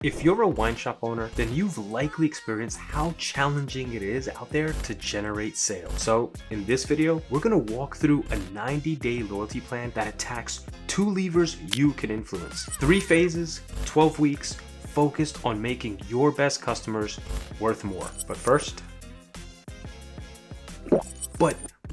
If you're a wine shop owner, then you've likely experienced how challenging it is out there to generate sales. So in this video, we're gonna walk through a 90-day loyalty plan that attacks 2 levers you can influence. 3 phases, 12 weeks, focused on making your best customers worth more. But first,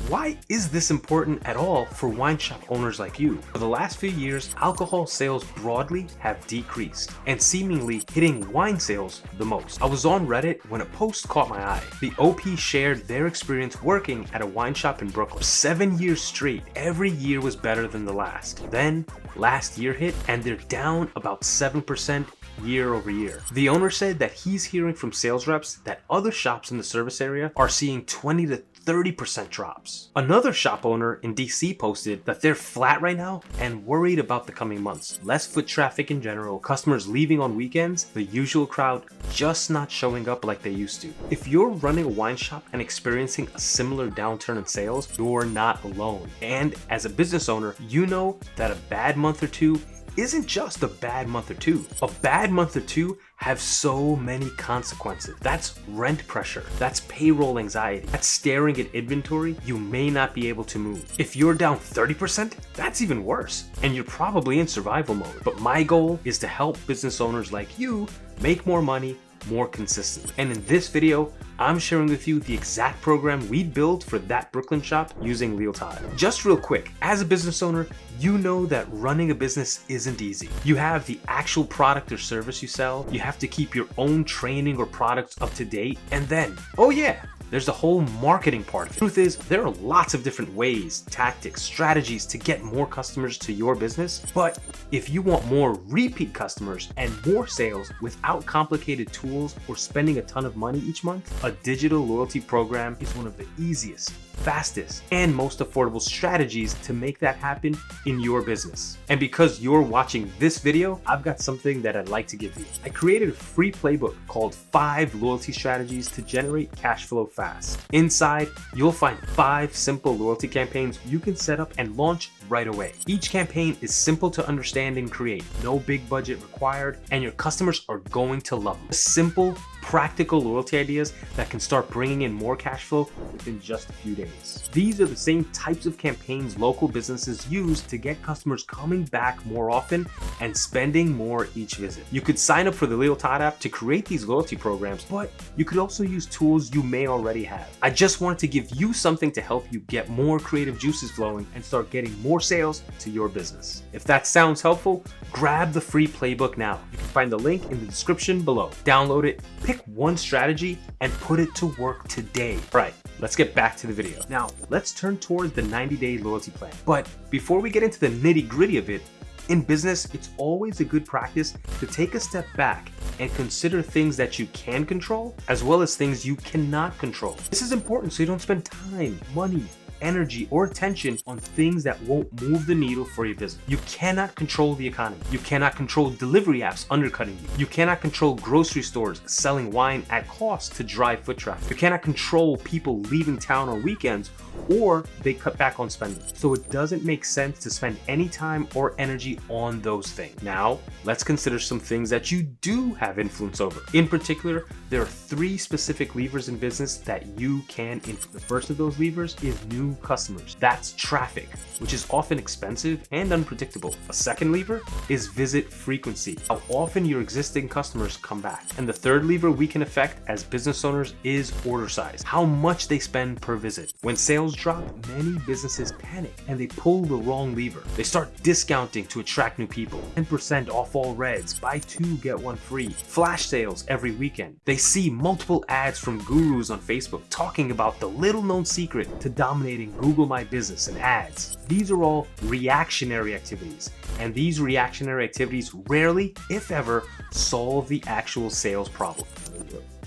why is this important at all for wine shop owners like you? For the last few years, alcohol sales broadly have decreased, and seemingly hitting wine sales the most. I was on Reddit when a post caught my eye. The OP shared their experience working at a wine shop in Brooklyn. 7 years straight, every year was better than the last. Then, last year hit, and they're down about 7% year over year. The owner said that he's hearing from sales reps that other shops in the service area are seeing 20 to 30% drops. Another shop owner in DC posted that they're flat right now and worried about the coming months. Less foot traffic in general, customers leaving on weekends, the usual crowd just not showing up like they used to. If you're running a wine shop and experiencing a similar downturn in sales, you're not alone. And as a business owner, you know that a bad month or two isn't just a bad month or two. A bad month or two have so many consequences. That's rent pressure, that's payroll anxiety, that's staring at inventory you may not be able to move. If you're down 30%, that's even worse, and you're probably in survival mode. But my goal is to help business owners like you make more money more consistently. And in this video, I'm sharing with you the exact program we built for that Brooklyn shop using Lealtad. Just real quick, as a business owner, you know that running a business isn't easy. You have the actual product or service you sell, you have to keep your own training or products up to date, and then, oh yeah, there's the whole marketing part of it. The truth is, there are lots of different ways, tactics, strategies to get more customers to your business. But if you want more repeat customers and more sales without complicated tools or spending a ton of money each month, a digital loyalty program is one of the easiest, fastest, and most affordable strategies to make that happen in your business. And because you're watching this video, I've got something that I'd like to give you. I created a free playbook called 5 Loyalty Strategies to Generate Cash Flow Fast. Inside, you'll find 5 simple loyalty campaigns you can set up and launch right away. Each campaign is simple to understand and create, no big budget required, and your customers are going to love them. Simple, practical loyalty ideas that can start bringing in more cash flow within just a few days. These are the same types of campaigns local businesses use to get customers coming back more often and spending more each visit. You could sign up for the Lealtad app to create these loyalty programs, but you could also use tools you may already have. I just wanted to give you something to help you get more creative juices flowing and start getting more sales to your business. If that sounds helpful, grab the free playbook now. You can find the link in the description below. Download it, pick one strategy, and put it to work today. All right, let's get back to the video. Now, let's turn towards the 90-day loyalty plan. But before we get into the nitty-gritty of it, in business, it's always a good practice to take a step back and consider things that you can control, as well as things you cannot control. This is important so you don't spend time, money, energy, or attention on things that won't move the needle for your business. You cannot control the economy. You cannot control delivery apps undercutting you. You cannot control grocery stores selling wine at cost to drive foot traffic. You cannot control people leaving town on weekends or they cut back on spending. So it doesn't make sense to spend any time or energy on those things. Now, let's consider some things that you do have influence over. In particular, there are 3 specific levers in business that you can influence. The first of those levers is new customers. That's traffic, which is often expensive and unpredictable. A second lever is visit frequency, how often your existing customers come back. And the third lever we can affect as business owners is order size, how much they spend per visit. When sales drop, many businesses panic and they pull the wrong lever. They start discounting to attract new people. 10% off all reds, buy 2 get 1 free, flash sales every weekend. They see multiple ads from gurus on Facebook talking about the little known secret to dominating Google My Business and ads. These are all reactionary activities, and these reactionary activities rarely, if ever, solve the actual sales problem.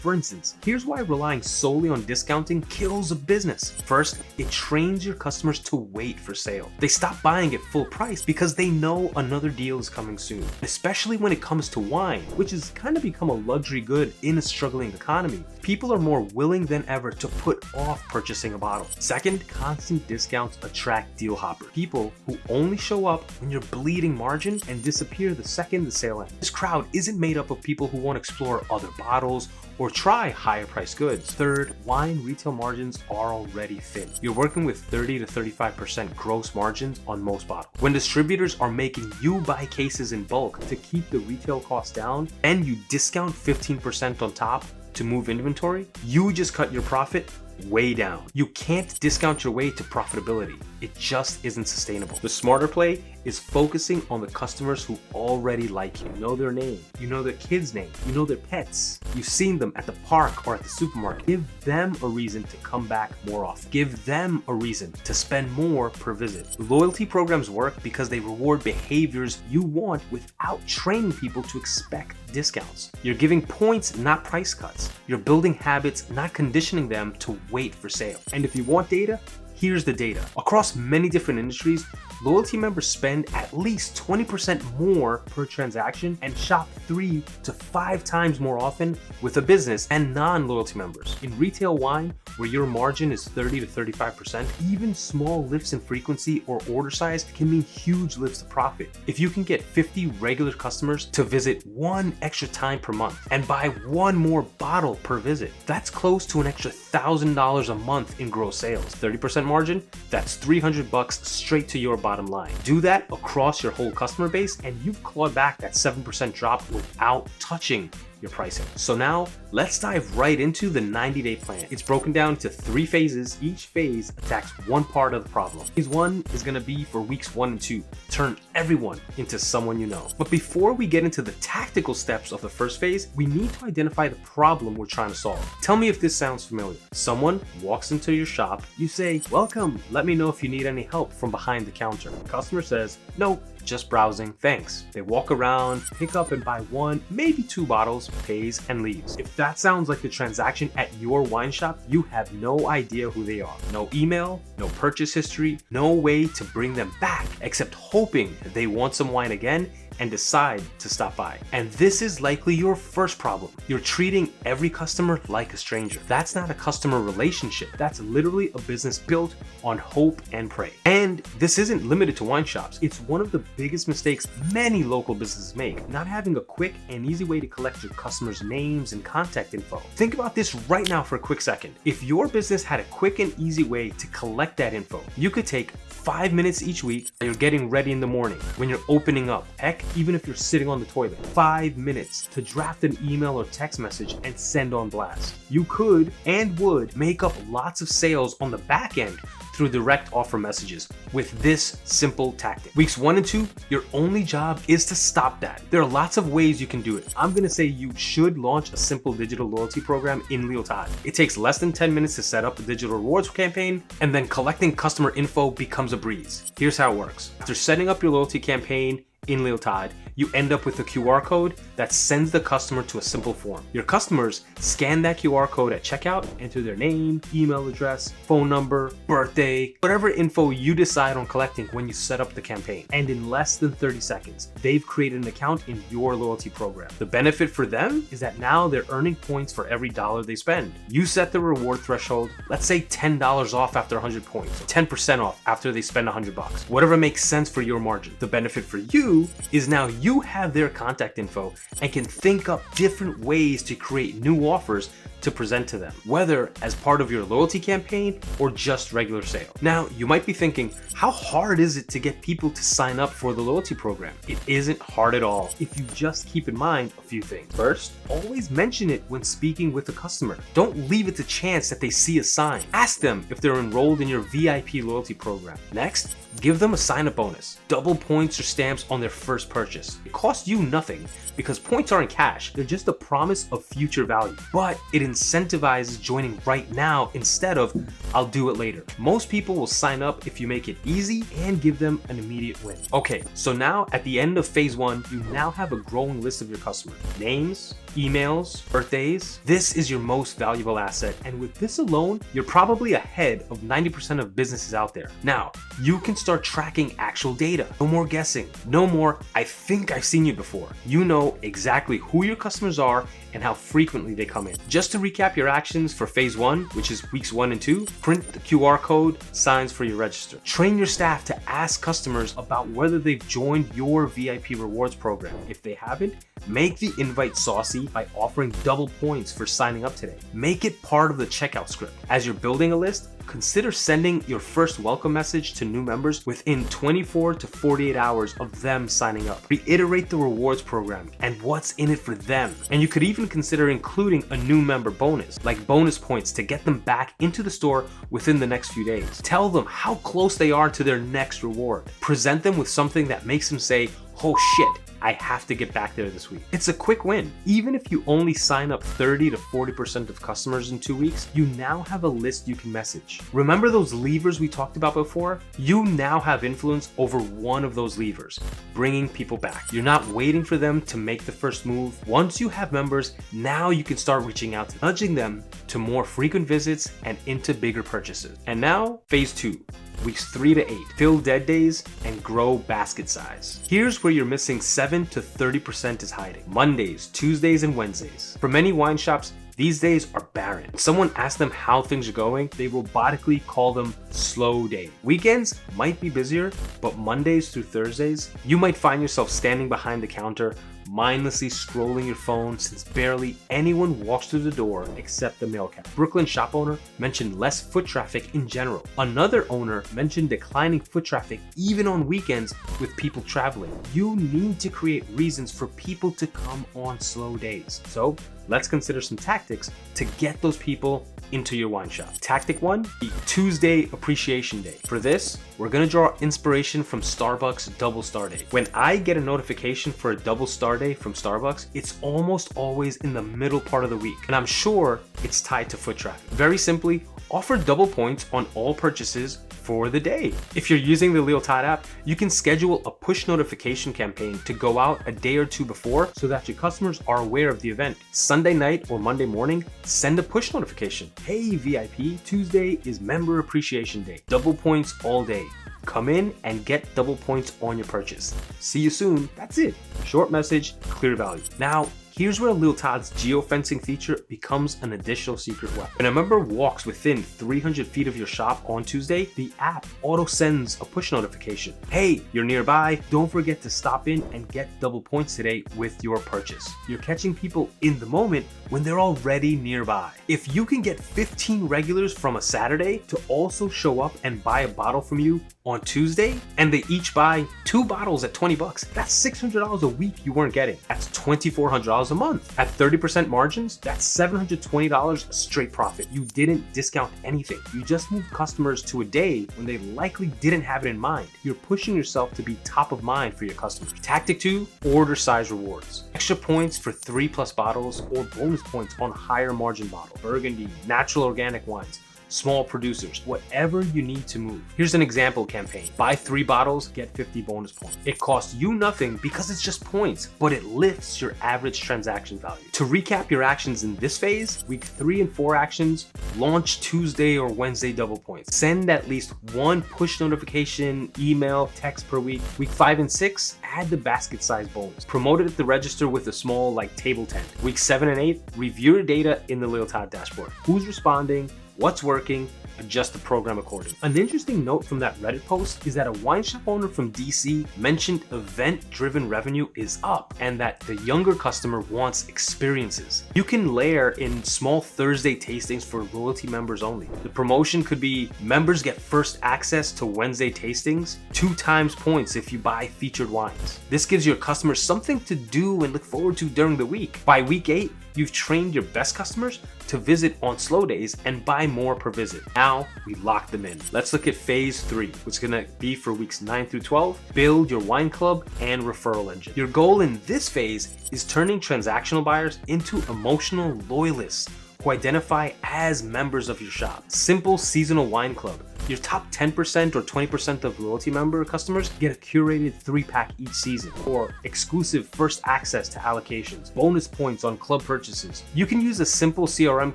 For instance, here's why relying solely on discounting kills a business. First, it trains your customers to wait for sale. They stop buying at full price because they know another deal is coming soon. Especially when it comes to wine, which has kind of become a luxury good in a struggling economy. People are more willing than ever to put off purchasing a bottle. Second, constant discounts attract deal hoppers. People who only show up when you're bleeding margin and disappear the second the sale ends. This crowd isn't made up of people who want to explore other bottles or try higher priced goods. Third, wine retail margins are already thin. You're working with 30 to 35% gross margins on most bottles. When distributors are making you buy cases in bulk to keep the retail costs down, and you discount 15% on top to move inventory, you just cut your profit way down. You can't discount your way to profitability. It just isn't sustainable. The smarter play is focusing on the customers who already like you. You know their name, you know their kid's name, you know their pets, you've seen them at the park or at the supermarket. Give them a reason to come back more often. Give them a reason to spend more per visit. Loyalty programs work because they reward behaviors you want without training people to expect discounts. You're giving points, not price cuts. You're building habits, not conditioning them to wait for sale. And if you want data, here's the data. Across many different industries, loyalty members spend at least 20% more per transaction and shop 3 to 5 times more often with a business and non-loyalty members. In retail wine, where your margin is 30 to 35%, even small lifts in frequency or order size can mean huge lifts to profit. If you can get 50 regular customers to visit 1 extra time per month and buy 1 more bottle per visit, that's close to an extra $1,000 a month in gross sales. 30% margin, that's $300 straight to your bottom line. Do that across your whole customer base and you've clawed back that 7% drop without touching your pricing. So now let's dive right into the 90-day plan. It's broken down into 3 phases. Each phase attacks one part of the problem. Phase 1 is going to be for weeks 1 and 2. Turn everyone into someone you know. But before we get into the tactical steps of the first phase, we need to identify the problem we're trying to solve. Tell me if this sounds familiar. Someone walks into your shop, you say, "Welcome, let me know if you need any help," from behind the counter. The customer says, "Nope, just browsing, thanks." They walk around, pick up and buy 1, maybe 2 bottles, pays, and leaves. If that sounds like the transaction at your wine shop, you have no idea who they are. No email, no purchase history, no way to bring them back, except hoping they want some wine again and decide to stop by. And this is likely your first problem. You're treating every customer like a stranger. That's not a customer relationship. That's literally a business built on hope and pray. And this isn't limited to wine shops. It's one of the biggest mistakes many local businesses make, not having a quick and easy way to collect your customers' names and contact info. Think about this right now for a quick second. If your business had a quick and easy way to collect that info, you could take 5 minutes each week when you're getting ready in the morning, when you're opening up, heck, even if you're sitting on the toilet. 5 minutes to draft an email or text message and send on blast. You could and would make up lots of sales on the back end through direct offer messages with this simple tactic. Weeks 1 and 2, your only job is to stop that. There are lots of ways you can do it. I'm gonna say you should launch a simple digital loyalty program in Lealtad. It takes less than 10 minutes to set up a digital rewards campaign, and then collecting customer info becomes a breeze. Here's how it works. After setting up your loyalty campaign in Lealtad, you end up with a QR code that sends the customer to a simple form. Your customers scan that QR code at checkout, enter their name, email address, phone number, birthday, whatever info you decide on collecting when you set up the campaign. And in less than 30 seconds, they've created an account in your loyalty program. The benefit for them is that now they're earning points for every dollar they spend. You set the reward threshold, let's say $10 off after 100 points, 10% off after they spend $100, whatever makes sense for your margin. The benefit for you is now you have their contact info and can think up different ways to create new offers to present to them, whether as part of your loyalty campaign or just regular sale. Now, you might be thinking, how hard is it to get people to sign up for the loyalty program? It isn't hard at all if you just keep in mind a few things. First, always mention it when speaking with a customer. Don't leave it to chance that they see a sign. Ask them if they're enrolled in your VIP loyalty program. Next, give them a sign-up bonus. Double points or stamps on their first purchase. It costs you nothing because points aren't cash. They're just a promise of future value. But it incentivizes joining right now instead of I'll do it later. Most people will sign up if you make it easy and give them an immediate win. Okay, so now at the end of phase 1, you now have a growing list of your customers. Names, emails, birthdays. This is your most valuable asset, and with this alone, you're probably ahead of 90% of businesses out there. Now, you can start tracking actual data. No more guessing. No more, I think I've seen you before. You know exactly who your customers are and how frequently they come in. Just to recap your actions for phase 1, which is weeks 1 and 2, print the QR code, signs for your register. Train your staff to ask customers about whether they've joined your VIP rewards program. If they haven't, make the invite saucy by offering double points for signing up today. Make it part of the checkout script. As you're building a list, consider sending your first welcome message to new members within 24 to 48 hours of them signing up. Reiterate the rewards program and what's in it for them. And you could even consider including a new member bonus, like bonus points to get them back into the store within the next few days. Tell them how close they are to their next reward. Present them with something that makes them say, oh shit, I have to get back there this week. It's a quick win. Even if you only sign up 30 to 40% of customers in 2 weeks, you now have a list you can message. Remember those levers we talked about before? You now have influence over one of those levers, bringing people back. You're not waiting for them to make the first move. Once you have members, now you can start reaching out to them, nudging them to more frequent visits and into bigger purchases. And now, phase 2. Weeks 3 to 8, fill dead days and grow basket size. Here's where you're missing 7 to 30% is hiding. Mondays, Tuesdays, and Wednesdays. For many wine shops, these days are barren. When someone asks them how things are going, they robotically call them slow day. Weekends might be busier, but Mondays through Thursdays, you might find yourself standing behind the counter, mindlessly scrolling your phone since barely anyone walks through the door except the mail cab. Brooklyn shop owner mentioned less foot traffic in general. Another owner mentioned declining foot traffic even on weekends with people traveling. You need to create reasons for people to come on slow days. So let's consider some tactics to get those people into your wine shop. Tactic 1, the Tuesday Appreciation Day. For this, we're gonna draw inspiration from Starbucks Double Star Day. When I get a notification for a Double Star Day from Starbucks, it's almost always in the middle part of the week, and I'm sure it's tied to foot traffic. Very simply, offer double points on all purchases for the day. If you're using the Lealtad app, you can schedule a push notification campaign to go out a day or two before so that your customers are aware of the event. Sunday night or Monday morning, send a push notification. Hey VIP, Tuesday is Member Appreciation Day. Double points all day. Come in and get double points on your purchase. See you soon. That's it. Short message, clear value. Now, here's where Lealtad's geofencing feature becomes an additional secret weapon. When a member walks within 300 feet of your shop on Tuesday, the app auto sends a push notification. Hey, you're nearby. Don't forget to stop in and get double points today with your purchase. You're catching people in the moment when they're already nearby. If you can get 15 regulars from a Saturday to also show up and buy a bottle from you on Tuesday, and they each buy 2 bottles at 20 bucks, that's $600 a week you weren't getting. That's $2,400 a month. At 30% margins, that's $720 straight profit. You didn't discount anything. You just moved customers to a day when they likely didn't have it in mind. You're pushing yourself to be top of mind for your customers. Tactic 2, order size rewards. Extra points for 3+ bottles or bonus points on higher margin bottles. Burgundy, natural organic wines, small producers, whatever you need to move. Here's an example campaign. Buy 3 bottles, get 50 bonus points. It costs you nothing because it's just points, but it lifts your average transaction value. To recap your actions in this phase, week 3 and 4 actions, launch Tuesday or Wednesday double points. Send at least 1 push notification, email, text per week. Week 5 and 6, add the basket size bonus. Promote it at the register with a small table tent. Week 7 and 8, review your data in the Lealtad dashboard. Who's responding? What's working? Adjust the program accordingly. An interesting note from that Reddit post is that a wine shop owner from DC mentioned event-driven revenue is up and that the younger customer wants experiences. You can layer in small Thursday tastings for loyalty members only. The promotion could be members get first access to Wednesday tastings, 2 times points if you buy featured wines. This gives your customers something to do and look forward to during the week. By week 8, you've trained your best customers to visit on slow days and buy more per visit. Now we lock them in. Let's look at phase 3, which is gonna be for weeks 9 through 12. Build your wine club and referral engine. Your goal in this phase is turning transactional buyers into emotional loyalists who identify as members of your shop. Simple seasonal wine club. Your top 10% or 20% of loyalty member customers get a curated 3-pack each season, or exclusive first access to allocations, bonus points on club purchases. You can use a simple CRM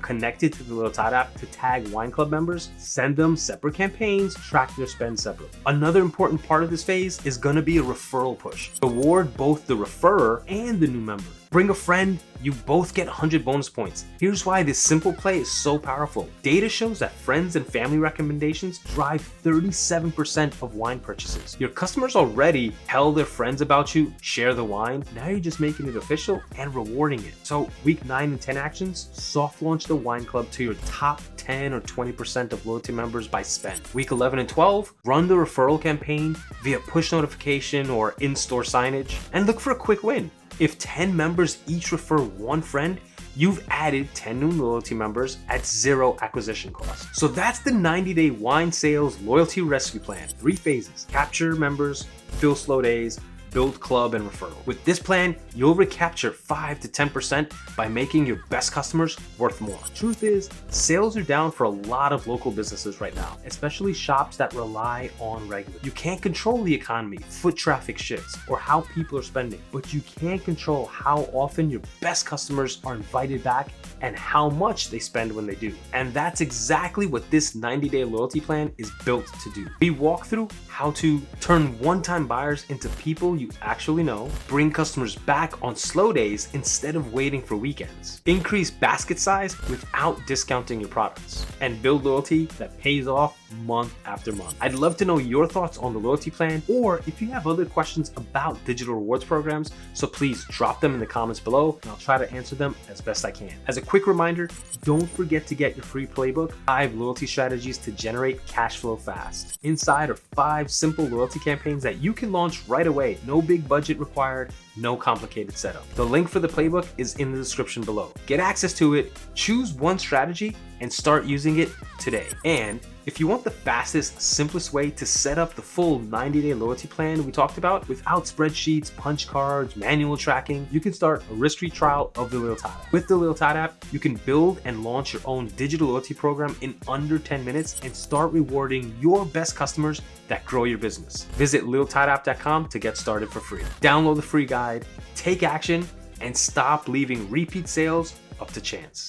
connected to the Lealtad app to tag wine club members, send them separate campaigns, track their spend separately. Another important part of this phase is gonna be a referral push. Reward both the referrer and the new member. Bring a friend, you both get 100 bonus points. Here's why this simple play is so powerful. Data shows that friends and family recommendations drive 37% of wine purchases. Your customers already tell their friends about you, share the wine. Now you're just making it official and rewarding it. So week 9 and 10 actions, soft launch the wine club to your top 10 or 20% of loyalty members by spend. Week 11 and 12, run the referral campaign via push notification or in-store signage, and look for a quick win. If 10 members each refer one friend, you've added 10 new loyalty members at 0 acquisition cost. So that's the 90-day wine sales loyalty rescue plan. 3 phases: capture members, fill slow days, build club, and referral. With this plan, you'll recapture 5 to 10% by making your best customers worth more. Truth is, sales are down for a lot of local businesses right now, especially shops that rely on regular. You can't control the economy, foot traffic shifts, or how people are spending, but you can control how often your best customers are invited back and how much they spend when they do. And that's exactly what this 90-day loyalty plan is built to do. We walk through how to turn one-time buyers into people you actually know, bring customers back on slow days instead of waiting for weekends, increase basket size without discounting your products, and build loyalty that pays off month after month. I'd love to know your thoughts on the loyalty plan, or if you have other questions about digital rewards programs, so please drop them in the comments below and I'll try to answer them as best I can. As a quick reminder, don't forget to get your free playbook, 5 loyalty strategies to generate cash flow fast. Inside are 5 simple loyalty campaigns that you can launch right away. No big budget required, no complicated setup. The link for the playbook is in the description below. Get access to it, choose one strategy, and start using it today. And if you want the fastest, simplest way to set up the full 90-day loyalty plan we talked about without spreadsheets, punch cards, manual tracking, you can start a risk-free trial of the Lealtad app. With the Lealtad app, you can build and launch your own digital loyalty program in under 10 minutes and start rewarding your best customers that grow your business. Visit lealtadapp.com to get started for free. Download the free guide, take action, and stop leaving repeat sales up to chance.